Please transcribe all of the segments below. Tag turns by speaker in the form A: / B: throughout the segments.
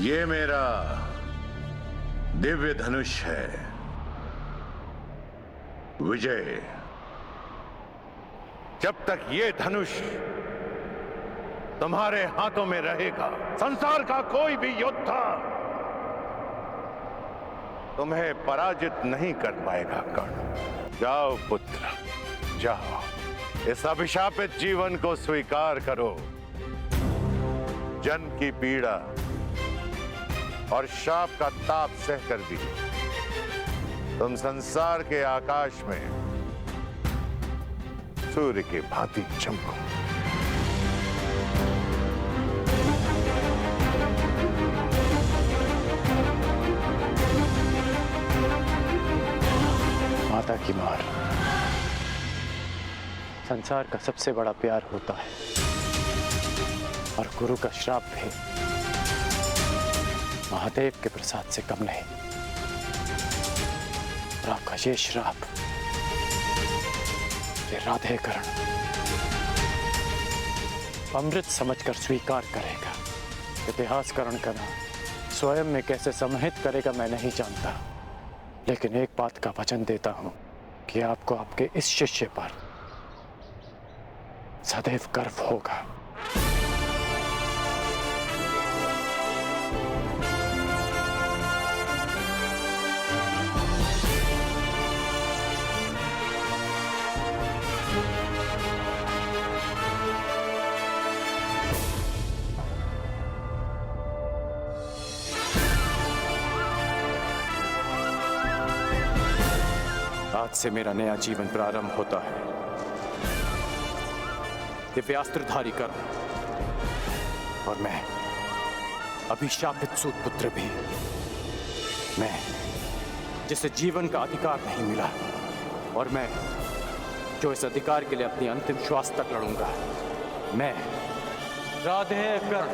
A: ये मेरा दिव्य धनुष है विजय। जब तक ये धनुष तुम्हारे हाथों में रहेगा, संसार का कोई भी योद्धा तुम्हें पराजित नहीं कर पाएगा। कर्ण, जाओ पुत्र, जाओ, इस अभिशापित जीवन को स्वीकार करो। जन्म की पीड़ा और शाप का ताप सहकर भी तुम संसार के आकाश में सूर्य की भांति चमको।
B: माता की मार संसार का सबसे बड़ा प्यार होता है, और गुरु का श्राप भी महादेव के प्रसाद से कम नहीं। और आपका ये श्राप, ये राधेकरण अमृत समझकर स्वीकार करेगा। इतिहासकरण का नाम स्वयं में कैसे समाहित करेगा मैं नहीं जानता, लेकिन एक बात का वचन देता हूं कि आपको आपके इस शिष्य पर सदैव गर्व होगा। आज से मेरा नया जीवन प्रारंभ होता है। दिव्यास्त्रधारी कर्ण, और मैं अभिशापित सूत पुत्र भी, मैं जिसे जीवन का अधिकार नहीं मिला, और मैं जो इस अधिकार के लिए अपनी अंतिम श्वास तक लड़ूंगा, मैं राधेकर्ण।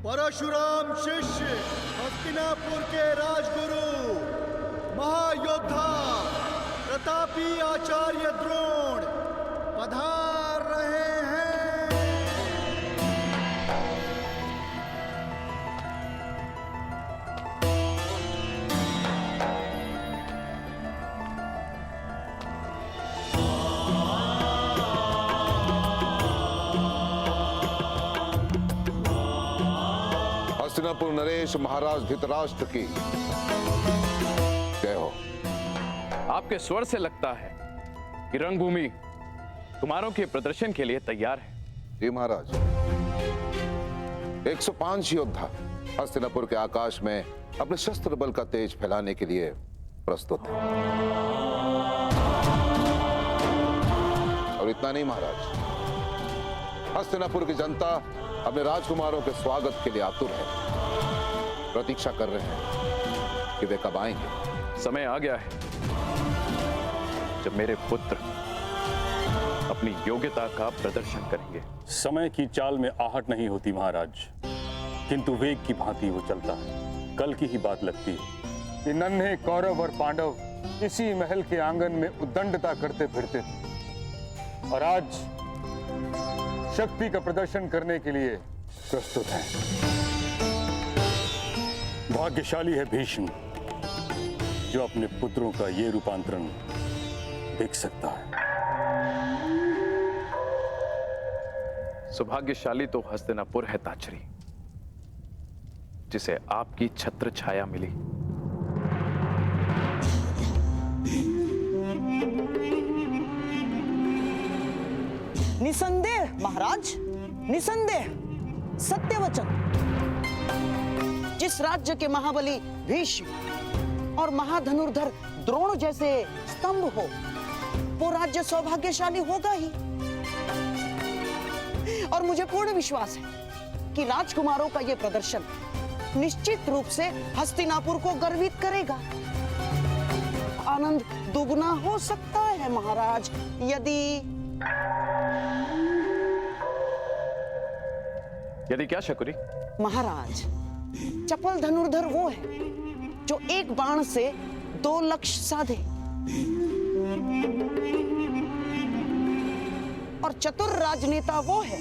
C: परशुराम शिष्य, हस्तिनापुर के राजगुरु, महायोद्धा, प्रतापी आचार्य द्रोण पधार रहे हैं।
D: हस्तिनापुर नरेश महाराज धृतराष्ट्र की जय हो।
E: आपके स्वर से लगता है कि रंगभूमि कुमारों के प्रदर्शन के लिए तैयार है।
D: जी महाराज, 105 योद्धा हस्तिनापुर के आकाश में अपने शस्त्र बल का तेज फैलाने के लिए प्रस्तुत है। और इतना नहीं महाराज, हस्तिनापुर की जनता अपने राजकुमारों के स्वागत के लिए आतुर है। प्रतीक्षा कर रहे हैं कि वे कब आएंगे।
E: समय आ गया है जब मेरे पुत्र अपनी योग्यता का प्रदर्शन करेंगे।
F: समय की चाल में आहट नहीं होती महाराज, किंतु वेग की भांति वो चलता है। कल की ही बात लगती है कि नन्हे कौरव और पांडव इसी महल के आंगन में उद्दंडता करते फिरते थे, और आज शक्ति का प्रदर्शन करने के लिए प्रस्तुत हैं। भाग्यशाली है भीष्म, जो अपने पुत्रों का ये रूपांतरण देख सकता है।
E: सौभाग्यशाली तो हस्तिनापुर है ताचरी, जिसे आपकी छत्र छाया मिली।
G: निसंदेह महाराज, निसंदेह, सत्य वचन। जिस राज्य के महाबली भीष्म और महाधनुर्धर द्रोण जैसे स्तंभ हो, वो राज्य सौभाग्यशाली होगा ही। और मुझे पूर्ण विश्वास है कि राजकुमारों का ये प्रदर्शन निश्चित रूप से हस्तिनापुर को गर्वित करेगा। आनंद दुगना हो सकता है महाराज,
E: यदि क्या शकुरी?
G: महाराज, चपल धनुर्धर वो है जो एक बाण से 2 लक्ष्य साधे, और चतुर राजनेता वो है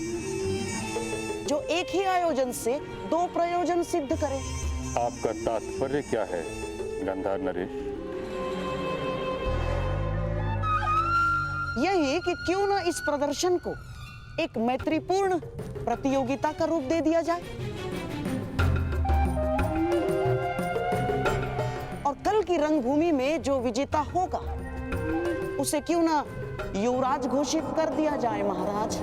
G: जो एक ही आयोजन से 2 प्रयोजन सिद्ध करे।
F: आपका तात्पर्य क्या है गंधार नरेश?
G: यही कि क्यों न इस प्रदर्शन को एक मैत्रीपूर्ण प्रतियोगिता का रूप दे दिया जाए, और कल की रंगभूमि में जो विजेता होगा उसे क्यों न युवराज घोषित कर दिया जाए महाराज।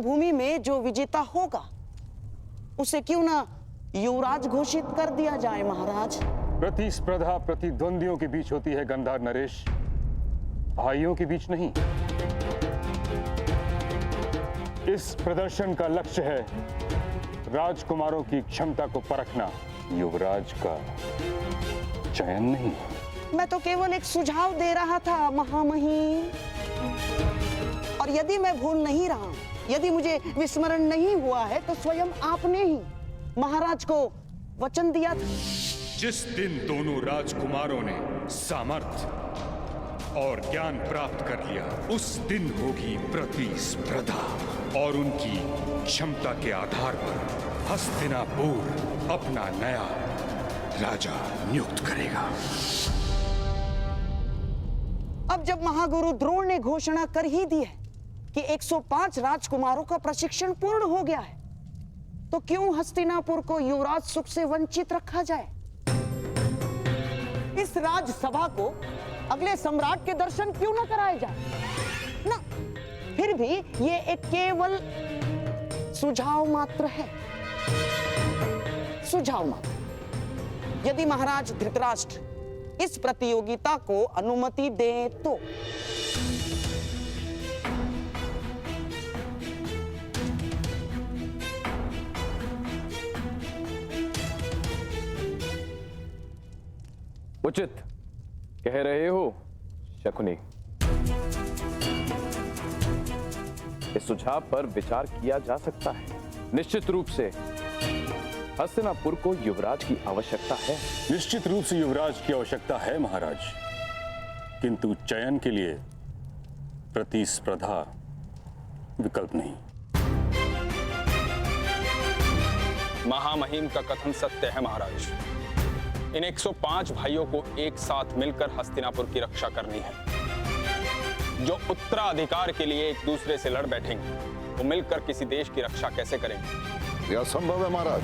G: भूमि में जो विजेता होगा उसे क्यों न युवराज घोषित कर दिया जाए महाराज।
F: प्रतिस्पर्धा प्रतिद्वंदियों के बीच होती है गंधार नरेश, भाइयों के बीच नहीं। इस प्रदर्शन का लक्ष्य है राजकुमारों की क्षमता को परखना, युवराज का चयन नहीं।
G: मैं तो केवल एक सुझाव दे रहा था महामहिम, और यदि मैं भूल नहीं रहा, यदि मुझे विस्मरण नहीं हुआ है, तो स्वयं आपने ही महाराज को वचन दिया था।
H: जिस दिन दोनों राजकुमारों ने सामर्थ्य और ज्ञान प्राप्त कर लिया, उस दिन होगी प्रतिस्पर्धा, और उनकी क्षमता के आधार पर हस्तिनापुर अपना नया राजा नियुक्त करेगा।
G: अब जब महागुरु द्रोण ने घोषणा कर ही दी है कि 105 राजकुमारों का प्रशिक्षण पूर्ण हो गया है, तो क्यों हस्तिनापुर को युवराज सुख से वंचित रखा जाए? इस राजसभा को अगले सम्राट के दर्शन क्यों न कराए जाए ना? फिर भी ये एक केवल सुझाव मात्र है, सुझाव मात्र। यदि महाराज धृतराष्ट्र इस प्रतियोगिता को अनुमति दे तो
E: उचित कह रहे हो शकुनी। इस सुझाव पर विचार किया जा सकता है। निश्चित रूप से हस्तिनापुर को युवराज की आवश्यकता है।
F: निश्चित रूप से युवराज की आवश्यकता है महाराज, किंतु चयन के लिए प्रतिस्पर्धा विकल्प नहीं।
I: महामहिम का कथन सत्य है महाराज। इन 105 भाइयों को एक साथ मिलकर हस्तिनापुर की रक्षा करनी है। जो उत्तराधिकार के लिए एक दूसरे से लड़ बैठेंगे, वो मिलकर किसी देश की रक्षा कैसे करेंगे?
D: यह असंभव है महाराज।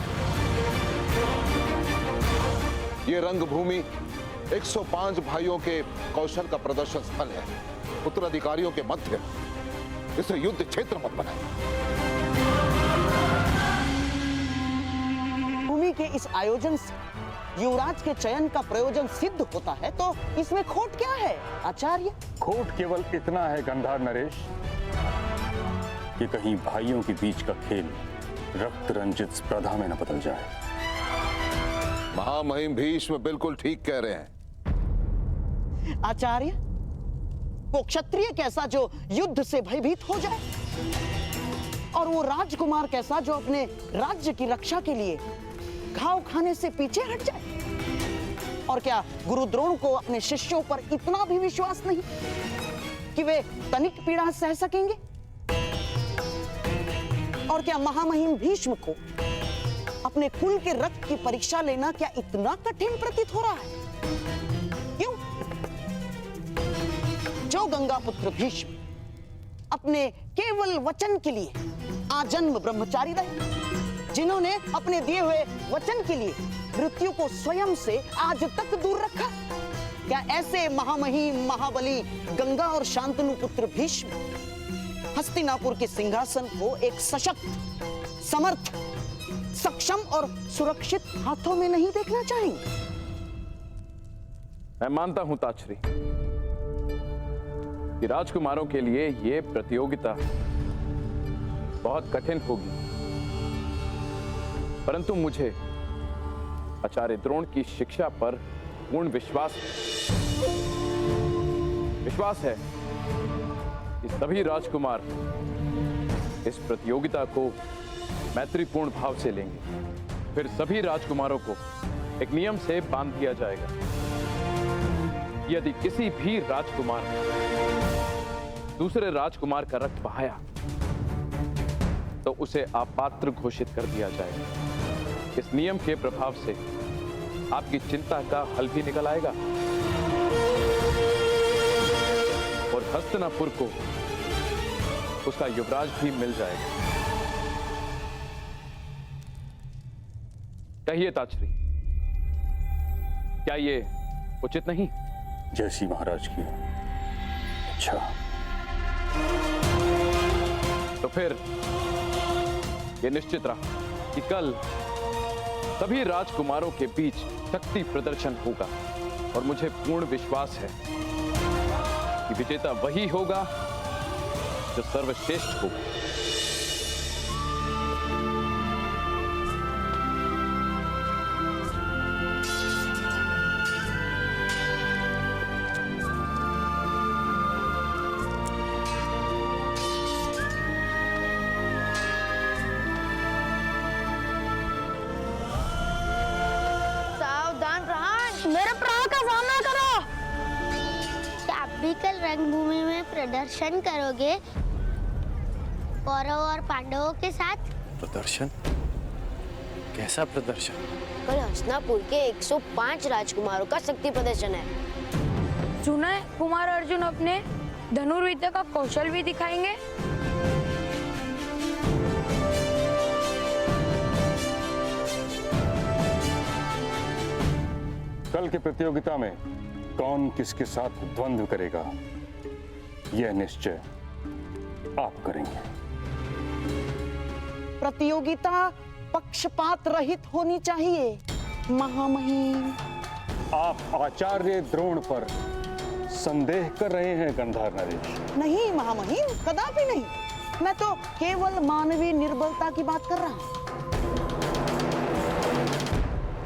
D: ये रंगभूमि 105 भाइयों के कौशल का प्रदर्शन स्थल है, उत्तराधिकारियों के मध्य। इसे युद्ध क्षेत्र मत बनाए।
G: भूमि के इस आयोजन से युवराज के चयन का प्रयोजन सिद्ध होता है, तो इसमें खोट क्या है आचार्य?
F: खोट केवल इतना है गंधार नरेश कि कहीं भाइयों के बीच का खेल रक्त रंजित स्पर्धा में न बदल जाए।
D: महामहिम भीष्म बिल्कुल ठीक कह रहे हैं।
G: आचार्य, वो क्षत्रिय कैसा जो युद्ध से भयभीत हो जाए, और वो राजकुमार कैसा जो अपने राज्य की रक्षा के लिए घाव खाने से पीछे हट जाए? और क्या गुरु द्रोण को अपने शिष्यों पर इतना भी विश्वास नहीं कि वे तनिक पीड़ा सह सकेंगे? और क्या महामहिम भीष्म को अपने कुल के रक्त की परीक्षा लेना क्या इतना कठिन प्रतीत हो रहा है? क्यों? जो गंगा पुत्र भीष्म अपने केवल वचन के लिए आजन्म ब्रह्मचारी रहे, जिन्होंने अपने दिए हुए वचन के लिए मृत्यु को स्वयं से आज तक दूर रखा, क्या ऐसे महामहिम महाबली गंगा और शांतनु पुत्र भीष्म हस्तिनापुर के सिंहासन को एक सशक्त, समर्थ, सक्षम और सुरक्षित हाथों में नहीं देखना चाहेंगे?
E: मैं मानता हूं ताक्षरी कि राजकुमारों के लिए यह प्रतियोगिता बहुत कठिन होगी, परंतु मुझे आचार्य द्रोण की शिक्षा पर पूर्ण विश्वास है कि सभी राजकुमार इस प्रतियोगिता को मैत्रीपूर्ण भाव से लेंगे। फिर सभी राजकुमारों को एक नियम से बांध दिया जाएगा। यदि किसी भी राजकुमार ने दूसरे राजकुमार का रक्त बहाया तो उसे अपात्र घोषित कर दिया जाएगा। इस नियम के प्रभाव से आपकी चिंता का हल भी निकल आएगा और हस्तिनापुर को उसका युवराज भी मिल जाएगा। कहिए ताचरी, क्या ये उचित नहीं?
F: जैसी महाराज की। अच्छा,
E: तो फिर यह निश्चित रहा कि कल सभी राजकुमारों के बीच शक्ति प्रदर्शन होगा और मुझे पूर्ण विश्वास है कि विजेता वही होगा जो सर्वश्रेष्ठ होगा।
J: मेरे प्राण का सामना करो। क्या आप भी कल रंगभूमि में प्रदर्शन करोगे कौरव और पांडवों के साथ?
B: प्रदर्शन? कैसा प्रदर्शन?
K: कल हस्तिनापुर के 105 राजकुमारों का शक्ति प्रदर्शन है।
J: सुना है कुमार अर्जुन अपने धनुर्विद्या का कौशल भी दिखाएंगे।
F: कल की प्रतियोगिता में कौन किसके साथ द्वंद्व करेगा, यह निश्चय आप करेंगे।
G: प्रतियोगिता पक्षपात रहित होनी चाहिए महामहिम।
F: आप आचार्य द्रोण पर संदेह कर रहे हैं गंधार नरेश।
G: नहीं महामहिम, कदापि नहीं। मैं तो केवल मानवीय निर्बलता की बात कर रहा हूं।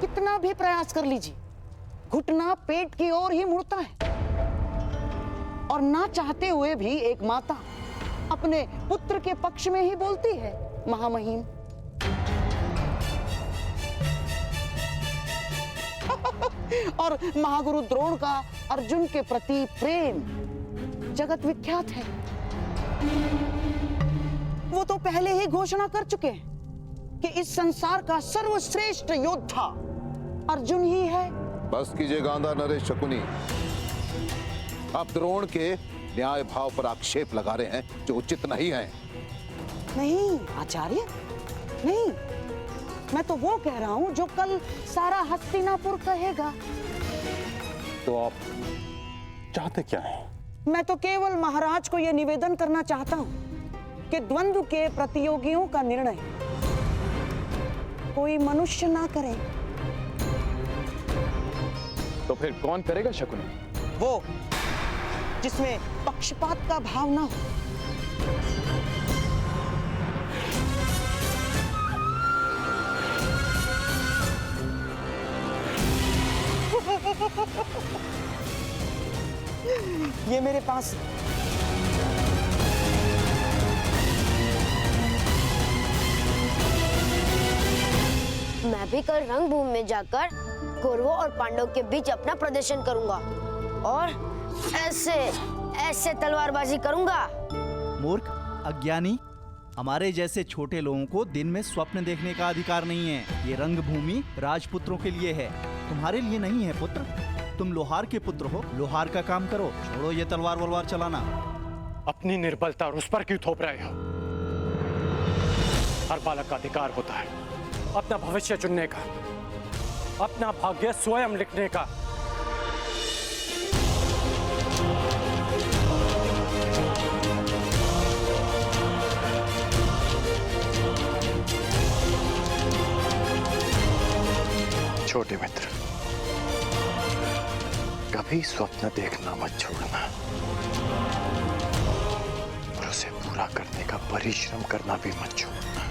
G: कितना भी प्रयास कर लीजिए, घुटना पेट की ओर ही मुड़ता है और ना चाहते हुए भी एक माता अपने पुत्र के पक्ष में ही बोलती है महामहिम। और महागुरु द्रोण का अर्जुन के प्रति प्रेम जगत विख्यात है। वो तो पहले ही घोषणा कर चुके हैं कि इस संसार का सर्वश्रेष्ठ योद्धा अर्जुन ही है।
D: बस कीजिए गांधार नरेश शकुनी। आप द्रोण के न्याय भाव पर आक्षेप लगा रहे हैं जो उचित नहीं है।
G: नहीं आचार्य, नहीं, मैं तो वो कह रहा हूं जो कल सारा हस्तिनापुर कहेगा।
F: तो आप चाहते क्या हैं?
G: मैं तो केवल महाराज को यह निवेदन करना चाहता हूं कि द्वंद्व के प्रतियोगियों का निर्णय कोई मनुष्य ना करे।
E: तो फिर कौन करेगा शकुनी?
G: वो जिसमें पक्षपात का भाव ना हो। ये मेरे पास
K: मैं भी कल रंगभूमि में जाकर कौरवों और पांडवों के बीच अपना प्रदर्शन करूंगा और ऐसे तलवारबाजी करूंगा।
C: मूर्ख, अज्ञानी, हमारे जैसे छोटे लोगों को दिन में स्वप्न देखने का अधिकार नहीं है। ये रंगभूमि राजपुत्रों के लिए है, तुम्हारे लिए नहीं है पुत्र। तुम लोहार के पुत्र हो, लोहार का काम करो, छोड़ो ये तलवार वलवार चलाना।
B: अपनी निर्बलता और उस पर क्यों थोप रहे हो? हर बालक का अधिकार होता है अपना भविष्य चुनने का, अपना भाग्य स्वयं लिखने का। छोटे मित्र, कभी स्वप्न देखना मत छोड़ना और उसे पूरा करने का परिश्रम करना भी मत छोड़ना।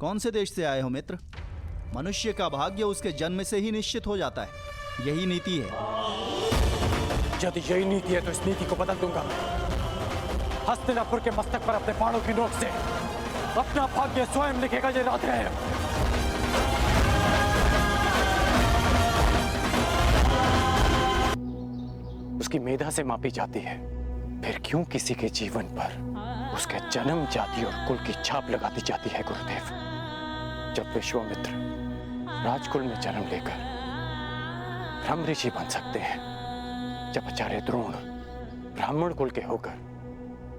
C: कौन से देश से आए हो मित्र? मनुष्य का भाग्य उसके जन्म से ही निश्चित हो जाता है, यही नीति है।
B: यदि यही नीति है तो इस नीति को बदल दूंगा मैं। हस्तिनापुर के मस्तक पर अपने बाणों की नोक से अपना भाग्य स्वयं लिखेगा ये राधेय। उसकी मेधा से मापी जाती है, फिर क्यों किसी के जीवन पर उसके जन्म, जाति और कुल की छाप लगा दी जाती है गुरुदेव? जब विश्वामित्र राजकुल में जन्म लेकर ब्रह्म ऋषि बन सकते हैं, जब आचार्य द्रोण ब्राह्मण कुल के होकर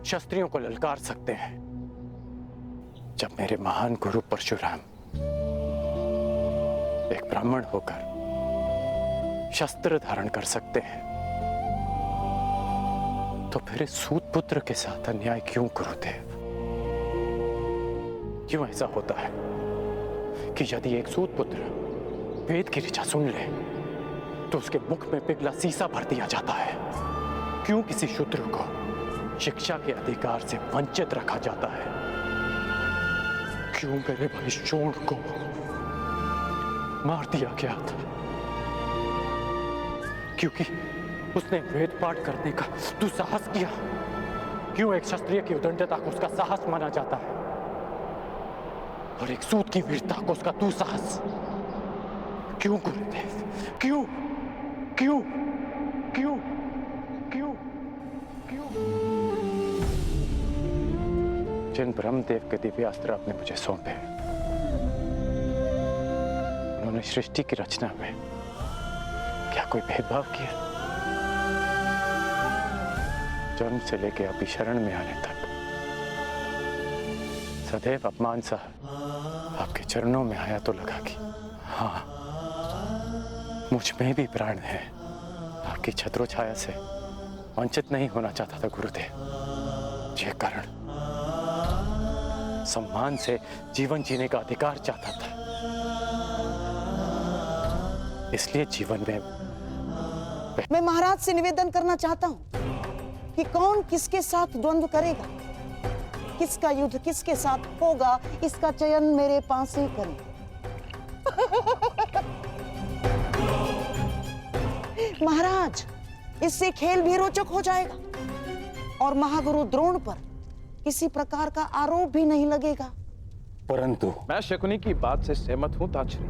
B: क्षत्रियों को ललकार सकते हैं, जब मेरे महान गुरु परशुराम एक ब्राह्मण होकर शस्त्र धारण कर सकते हैं, तो फिर इस सूत पुत्र के साथ अन्याय क्यों गुरुदेव? क्यों ऐसा होता है कि यदि एक सूत पुत्र वेद की ऋचा सुन ले तो उसके मुख में पिघला सीसा भर दिया जाता है? क्यों किसी शूद्र को शिक्षा के अधिकार से वंचित रखा जाता है? क्यों मेरे भाई शोण को मार दिया गया था? क्योंकि उसने वेद पाठ करने का दुस्साहस किया। क्यों एक क्षत्रिय की उदंडता को उसका साहस माना जाता है और एक सूत की वीरता को उसका दुस्साहस? क्यों गुरुदेव? क्यों क्यों क्यों क्यों क्यों? जिन ब्रह्मदेव के दिव्यास्त्र आपने मुझे सौंपे, उन्होंने सृष्टि की रचना में क्या कोई भेदभाव किया? जन्म से लेके अभी शरण में आने तक सदैव अपमान सा आपके चरणों में आया तो लगा कि हाँ, मुझ में भी प्राण है। आपकी छत्रो छाया से वंचित नहीं होना चाहता था गुरुदेव। ये कारण सम्मान से जीवन जीने का अधिकार चाहता था, इसलिए जीवन में
G: मैं महाराज से निवेदन करना चाहता हूं कि कौन किसके साथ द्वंद्व करेगा, किसका युद्ध किसके साथ होगा, इसका चयन मेरे पास ही करें। महाराज, इससे खेल भी रोचक हो जाएगा और महागुरु द्रोण पर किसी प्रकार का आरोप भी नहीं लगेगा।
F: परंतु
E: मैं शकुनी की बात से सहमत हूं ताछरी।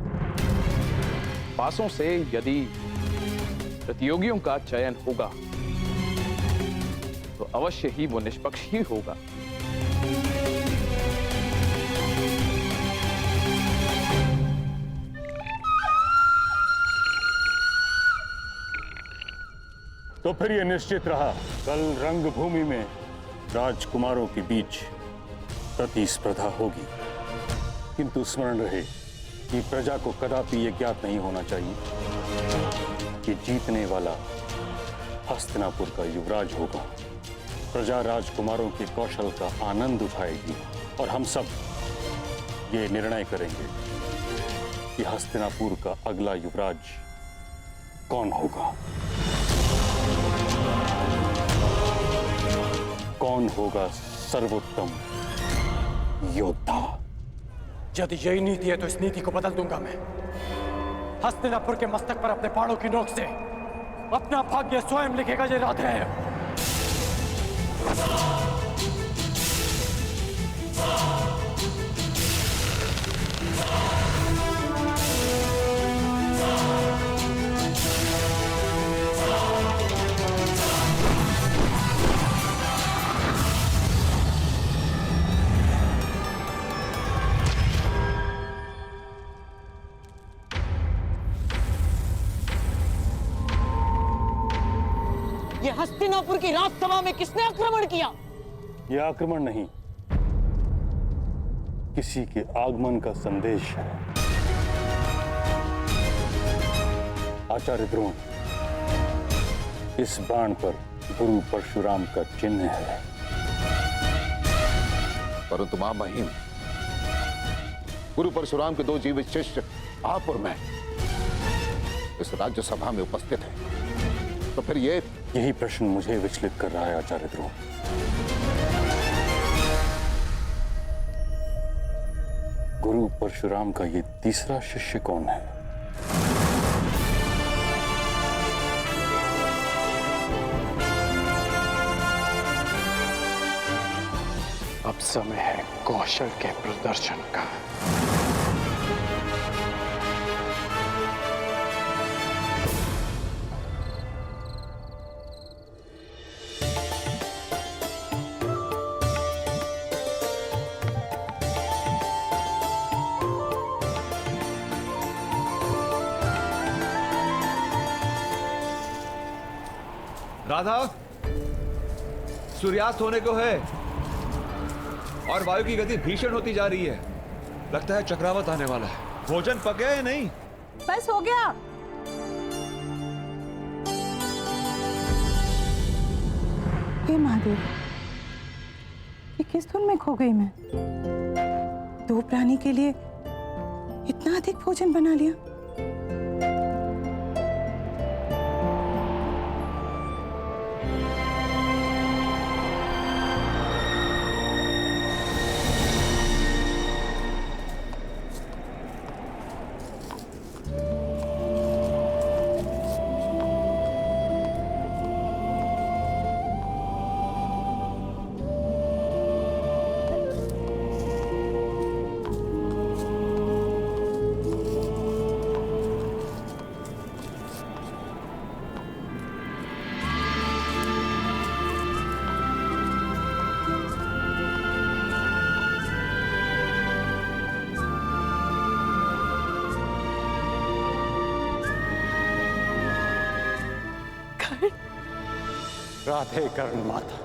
E: पासों से यदि प्रतियोगियों का चयन होगा तो अवश्य ही वो निष्पक्ष ही होगा।
F: तो फिर यह निश्चित रहा, कल रंगभूमि में राजकुमारों के बीच प्रतिस्पर्धा होगी। किंतु स्मरण रहे कि प्रजा को कदापि यह ज्ञात नहीं होना चाहिए कि जीतने वाला हस्तिनापुर का युवराज होगा। प्रजा राजकुमारों के कौशल का आनंद उठाएगी और हम सब ये निर्णय करेंगे कि हस्तिनापुर का अगला युवराज कौन होगा। कौन होगा सर्वोत्तम योद्धा।
B: यदि यही नीति है तो इस नीति को बदल दूंगा मैं। हस्तिनापुर के मस्तक पर अपने बाणों की नोक से अपना भाग्य स्वयं लिखेगा ये राधेय।
G: ये हस्तिनापुर की राजसभा में किसने आक्रमण किया?
F: यह आक्रमण नहीं, किसी के आगमन का संदेश है। आचार्य द्रोण, इस बाण पर गुरु परशुराम का चिन्ह है।
D: परंतु महामहिम, गुरु परशुराम के दो जीवित शिष्य आप और मैं इस राज्यसभा में उपस्थित हैं, तो फिर
F: यही प्रश्न मुझे विचलित कर रहा है आचार्य द्रोण। गुरु परशुराम का ये तीसरा शिष्य कौन है?
B: अब समय है कौशल के प्रदर्शन का।
L: राधा, सूर्यास्त होने को है और वायु की गति भीषण होती जा रही है। लगता है चक्रवात आने वाला है। भोजन पक गया या नहीं?
M: बस हो गया। हे महादेव, ये किस धुन में खो गई मैं? 2 प्राणी के लिए इतना अधिक भोजन बना लिया।
B: राधे कर्ण माता,